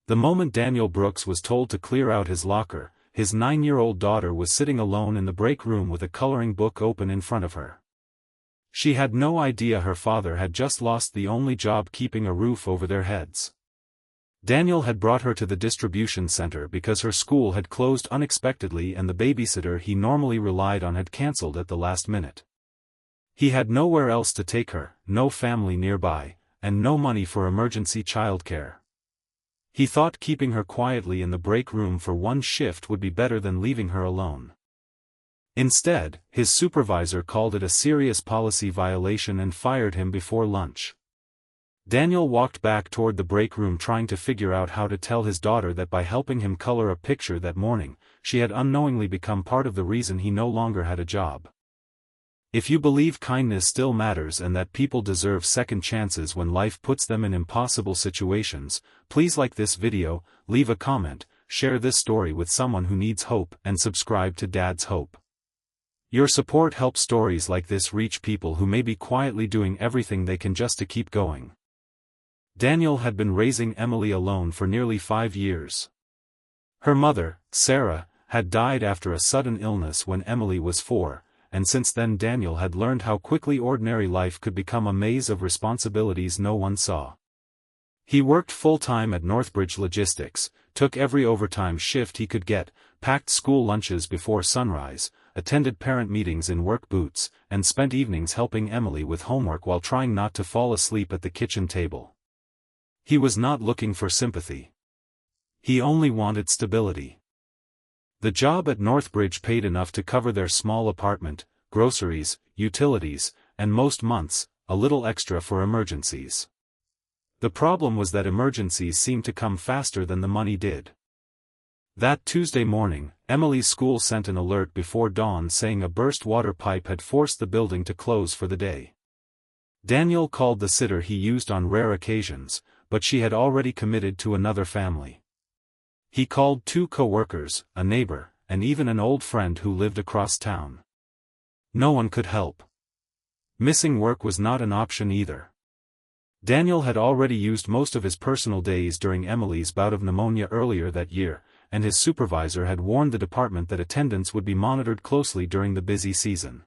The moment Daniel Brooks was told to clear out his locker, his 9-year-old daughter was sitting alone in the break room with a coloring book open in front of her. She had no idea her father had just lost the only job keeping a roof over their heads. Daniel had brought her to the distribution center because her school had closed unexpectedly and the babysitter he normally relied on had canceled at the last minute. He had nowhere else to take her, no family nearby, and no money for emergency childcare. He thought keeping her quietly in the break room for one shift would be better than leaving her alone. Instead, his supervisor called it a serious policy violation and fired him before lunch. Daniel walked back toward the break room trying to figure out how to tell his daughter that by helping him color a picture that morning, she had unknowingly become part of the reason he no longer had a job. If you believe kindness still matters and that people deserve second chances when life puts them in impossible situations, please like this video, leave a comment, share this story with someone who needs hope, and subscribe to Dad's Hope. Your support helps stories like this reach people who may be quietly doing everything they can just to keep going. Daniel had been raising Emily alone for nearly 5 years. Her mother, Sarah, had died after a sudden illness when Emily was 4, and since then Daniel had learned how quickly ordinary life could become a maze of responsibilities no one saw. He worked full-time at Northbridge Logistics, took every overtime shift he could get, packed school lunches before sunrise, attended parent meetings in work boots, and spent evenings helping Emily with homework while trying not to fall asleep at the kitchen table. He was not looking for sympathy. He only wanted stability. The job at Northbridge paid enough to cover their small apartment, groceries, utilities, and most months, a little extra for emergencies. The problem was that emergencies seemed to come faster than the money did. That Tuesday morning, Emily's school sent an alert before dawn saying a burst water pipe had forced the building to close for the day. Daniel called the sitter he used on rare occasions, but she had already committed to another family. He called 2 co-workers, a neighbor, and even an old friend who lived across town. No one could help. Missing work was not an option either. Daniel had already used most of his personal days during Emily's bout of pneumonia earlier that year, and his supervisor had warned the department that attendance would be monitored closely during the busy season.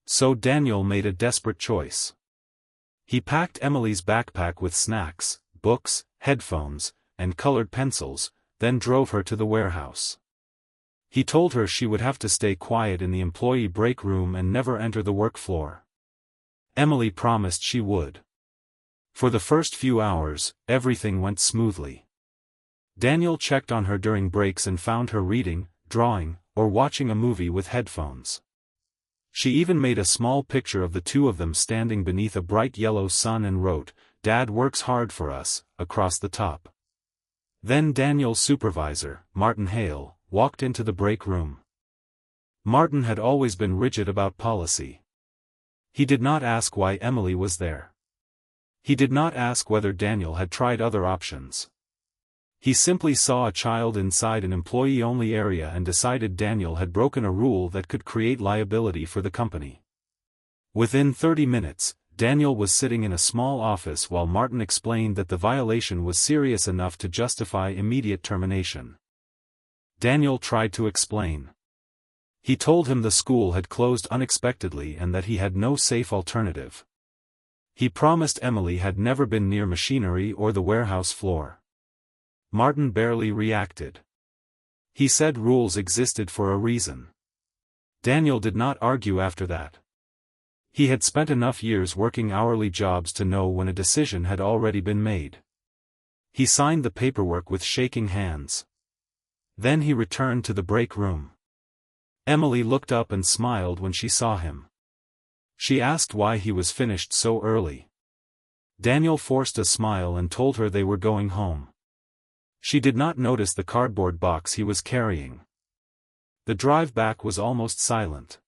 So Daniel made a desperate choice. He packed Emily's backpack with snacks, books, headphones, and colored pencils, then drove her to the warehouse. He told her she would have to stay quiet in the employee break room and never enter the work floor. Emily promised she would. For the first few hours, everything went smoothly. Daniel checked on her during breaks and found her reading, drawing, or watching a movie with headphones. She even made a small picture of the two of them standing beneath a bright yellow sun and wrote, "Dad works hard for us," across the top. Then Daniel's supervisor, Martin Hale, walked into the break room. Martin had always been rigid about policy. He did not ask why Emily was there. He did not ask whether Daniel had tried other options. He simply saw a child inside an employee-only area and decided Daniel had broken a rule that could create liability for the company. Within 30 minutes, Daniel was sitting in a small office while Martin explained that the violation was serious enough to justify immediate termination. Daniel tried to explain. He told him the school had closed unexpectedly and that he had no safe alternative. He promised Emily had never been near machinery or the warehouse floor. Martin barely reacted. He said rules existed for a reason. Daniel did not argue after that. He had spent enough years working hourly jobs to know when a decision had already been made. He signed the paperwork with shaking hands. Then he returned to the break room. Emily looked up and smiled when she saw him. She asked why he was finished so early. Daniel forced a smile and told her they were going home. She did not notice the cardboard box he was carrying. The drive back was almost silent.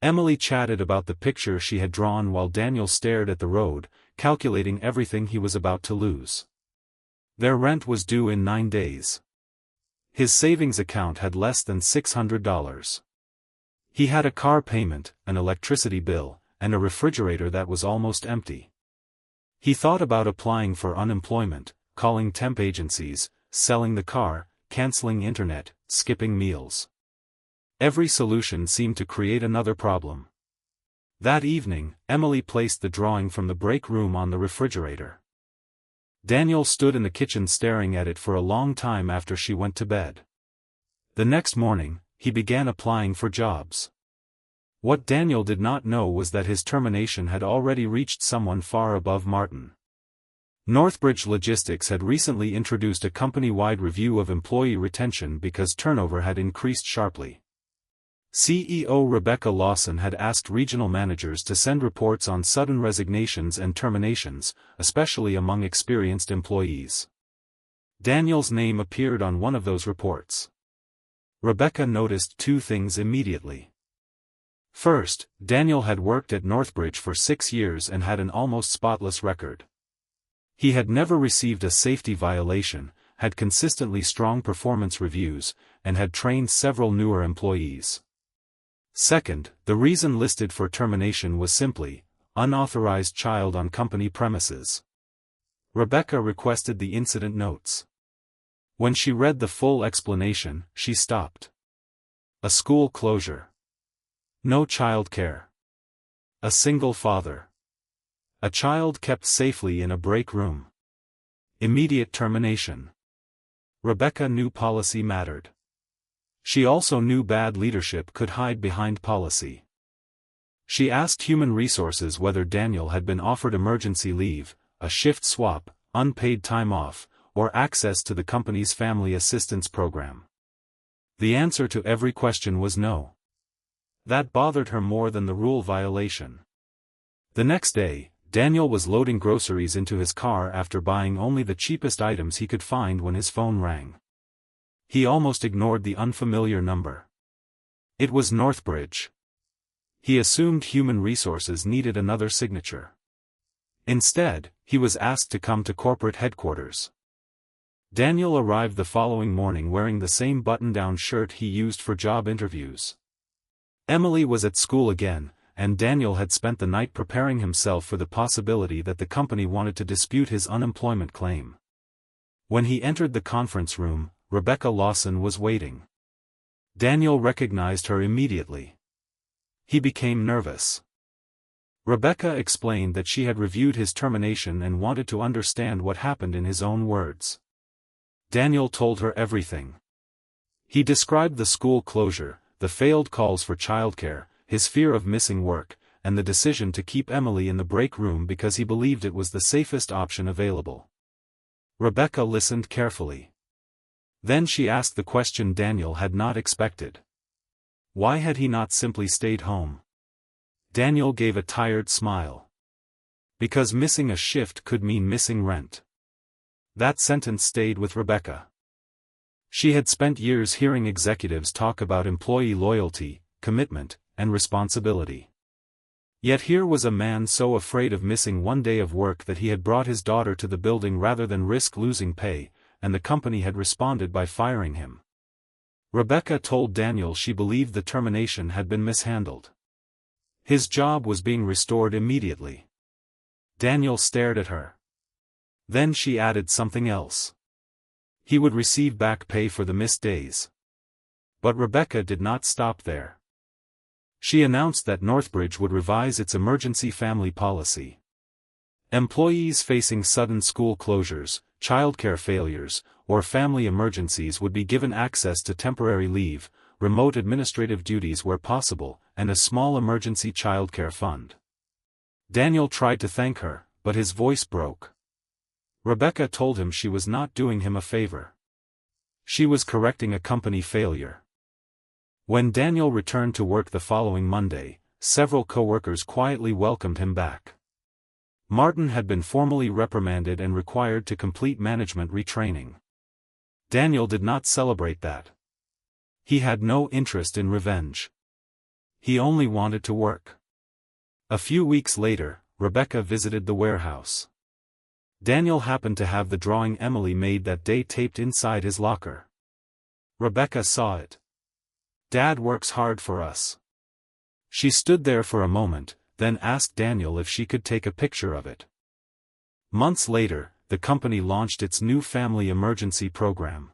Emily chatted about the picture she had drawn while Daniel stared at the road, calculating everything he was about to lose. Their rent was due in 9 days. His savings account had less than $600. He had a car payment, an electricity bill, and a refrigerator that was almost empty. He thought about applying for unemployment, calling temp agencies, selling the car, canceling internet, skipping meals. Every solution seemed to create another problem. That evening, Emily placed the drawing from the break room on the refrigerator. Daniel stood in the kitchen staring at it for a long time after she went to bed. The next morning, he began applying for jobs. What Daniel did not know was that his termination had already reached someone far above Martin. Northbridge Logistics had recently introduced a company-wide review of employee retention because turnover had increased sharply. CEO Rebecca Lawson had asked regional managers to send reports on sudden resignations and terminations, especially among experienced employees. Daniel's name appeared on one of those reports. Rebecca noticed two things immediately. First, Daniel had worked at Northbridge for 6 years and had an almost spotless record. He had never received a safety violation, had consistently strong performance reviews, and had trained several newer employees. Second, the reason listed for termination was simply, unauthorized child on company premises. Rebecca requested the incident notes. When she read the full explanation, she stopped. A school closure. No childcare. A single father. A child kept safely in a break room. Immediate termination. Rebecca knew policy mattered. She also knew bad leadership could hide behind policy. She asked Human Resources whether Daniel had been offered emergency leave, a shift swap, unpaid time off, or access to the company's family assistance program. The answer to every question was no. That bothered her more than the rule violation. The next day, Daniel was loading groceries into his car after buying only the cheapest items he could find when his phone rang. He almost ignored the unfamiliar number. It was Northbridge. He assumed Human Resources needed another signature. Instead, he was asked to come to corporate headquarters. Daniel arrived the following morning wearing the same button-down shirt he used for job interviews. Emily was at school again, and Daniel had spent the night preparing himself for the possibility that the company wanted to dispute his unemployment claim. When he entered the conference room, Rebecca Lawson was waiting. Daniel recognized her immediately. He became nervous. Rebecca explained that she had reviewed his termination and wanted to understand what happened in his own words. Daniel told her everything. He described the school closure, the failed calls for childcare, his fear of missing work, and the decision to keep Emily in the break room because he believed it was the safest option available. Rebecca listened carefully. Then she asked the question Daniel had not expected. Why had he not simply stayed home? Daniel gave a tired smile. Because missing a shift could mean missing rent. That sentence stayed with Rebecca. She had spent years hearing executives talk about employee loyalty, commitment, and responsibility. Yet here was a man so afraid of missing one day of work that he had brought his daughter to the building rather than risk losing pay, and the company had responded by firing him. Rebecca told Daniel she believed the termination had been mishandled. His job was being restored immediately. Daniel stared at her. Then she added something else. He would receive back pay for the missed days. But Rebecca did not stop there. She announced that Northbridge would revise its emergency family policy. Employees facing sudden school closures, childcare failures, or family emergencies would be given access to temporary leave, remote administrative duties where possible, and a small emergency childcare fund. Daniel tried to thank her, but his voice broke. Rebecca told him she was not doing him a favor. She was correcting a company failure. When Daniel returned to work the following Monday, several coworkers quietly welcomed him back. Martin had been formally reprimanded and required to complete management retraining. Daniel did not celebrate that. He had no interest in revenge. He only wanted to work. A few weeks later, Rebecca visited the warehouse. Daniel happened to have the drawing Emily made that day taped inside his locker. Rebecca saw it. "Dad works hard for us." She stood there for a moment, then asked Daniel if she could take a picture of it. Months later, the company launched its new family emergency program.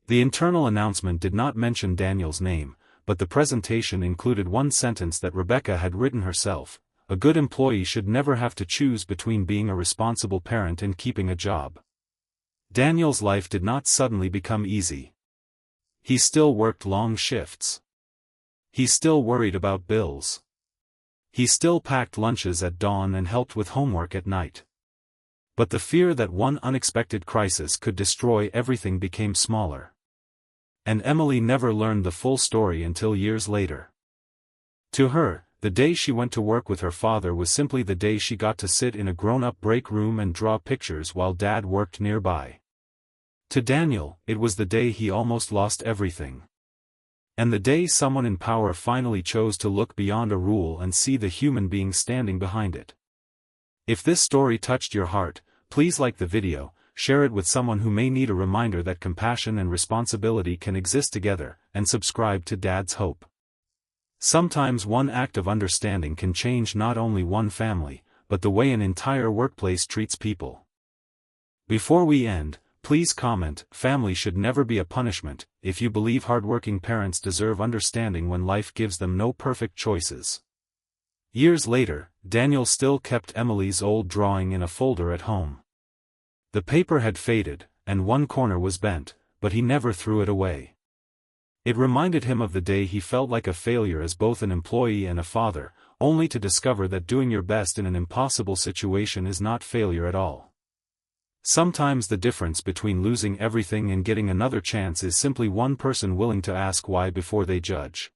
The internal announcement did not mention Daniel's name, but the presentation included one sentence that Rebecca had written herself: "A good employee should never have to choose between being a responsible parent and keeping a job." Daniel's life did not suddenly become easy. He still worked long shifts. He still worried about bills. He still packed lunches at dawn and helped with homework at night. But the fear that one unexpected crisis could destroy everything became smaller. And Emily never learned the full story until years later. To her, the day she went to work with her father was simply the day she got to sit in a grown-up break room and draw pictures while Dad worked nearby. To Daniel, it was the day he almost lost everything. And the day someone in power finally chose to look beyond a rule and see the human being standing behind it. If this story touched your heart, please like the video, share it with someone who may need a reminder that compassion and responsibility can exist together, and subscribe to Dad's Hope. Sometimes one act of understanding can change not only one family, but the way an entire workplace treats people. Before we end, please comment, "Family should never be a punishment," if you believe hardworking parents deserve understanding when life gives them no perfect choices. Years later, Daniel still kept Emily's old drawing in a folder at home. The paper had faded, and one corner was bent, but he never threw it away. It reminded him of the day he felt like a failure as both an employee and a father, only to discover that doing your best in an impossible situation is not failure at all. Sometimes the difference between losing everything and getting another chance is simply one person willing to ask why before they judge.